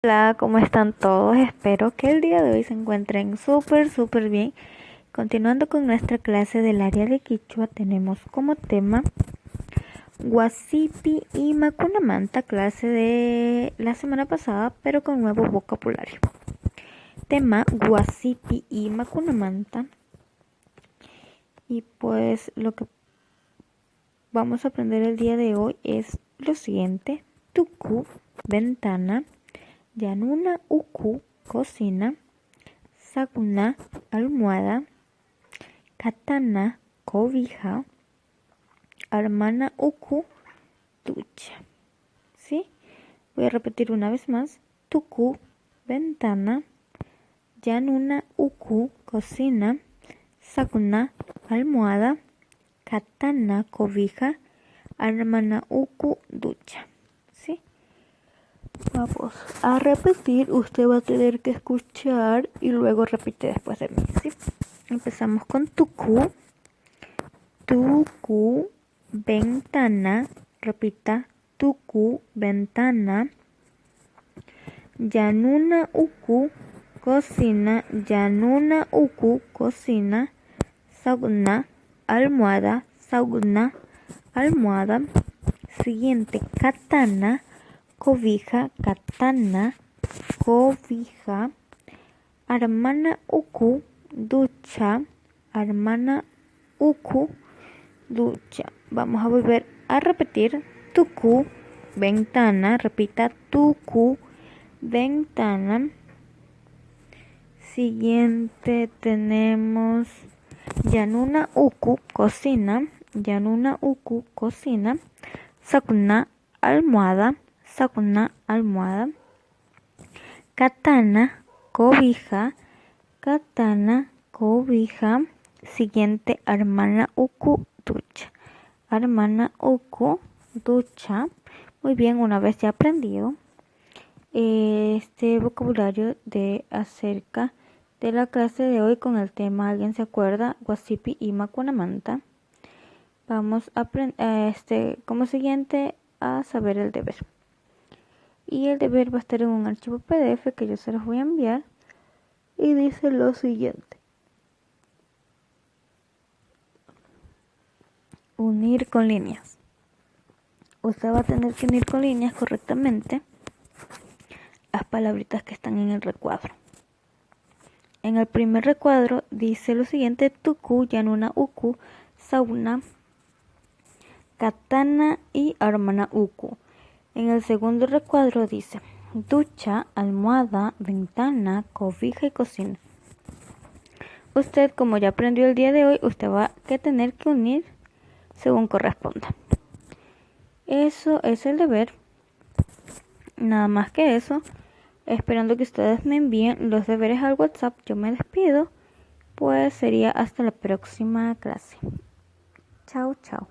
Hola, ¿cómo están todos? Espero que el día de hoy se encuentren súper bien. Continuando con nuestra clase del área de Quichua, tenemos como tema Guasipi y Macunamanta, clase de la semana pasada, pero con nuevo vocabulario. Tema Guasipi y Macunamanta. Y pues lo que vamos a aprender el día de hoy es lo siguiente: Tuku, ventana; Yanuna uku, cocina; Saguna, almohada; Katana, cobija; Hermana uku, ducha. ¿Sí? Voy a repetir una vez más. Tuku, ventana; Yanuna uku, cocina; Saguna, almohada; Katana, cobija; Hermana uku, ducha. ¿Sí? Vamos a repetir, usted va a tener que escuchar y luego repite después de mí, ¿sí? Empezamos con tuku, ventana, repita, tuku, ventana; Yanuna uku, cocina; Yanuna uku, cocina; Saguna, almohada; Saguna, almohada. Siguiente, katana, cobija; Katana, cobija; Hermana uku, ducha; Hermana uku, ducha. Vamos a volver a repetir. Tuku, ventana, repita, tuku, ventana. Siguiente tenemos Yanuna uku, cocina; Yanuna uku, cocina; Saguna, almohada; Saguna, almohada; Katana, cobija; Katana, cobija. Siguiente, hermana uku, ducha; Hermana uku, ducha. Muy bien, una vez ya aprendido este vocabulario de acerca de la clase de hoy con el tema, ¿alguien se acuerda? Guasipi y Macunamanta. Vamos a como siguiente a saber el deber. Y el deber va a estar en un archivo PDF que yo se los voy a enviar. Y dice lo siguiente: unir con líneas. Usted va a tener que unir con líneas correctamente las palabritas que están en el recuadro. En el primer recuadro dice lo siguiente: tuku, yanuna uku, sauna, katana y hermana uku. En el segundo recuadro dice ducha, almohada, ventana, cobija y cocina. Usted, como ya aprendió el día de hoy, usted va a tener que unir según corresponda. Eso es el deber. Nada más que eso. Esperando que ustedes me envíen los deberes al WhatsApp. Yo me despido. Pues sería hasta la próxima clase. Chao, chao.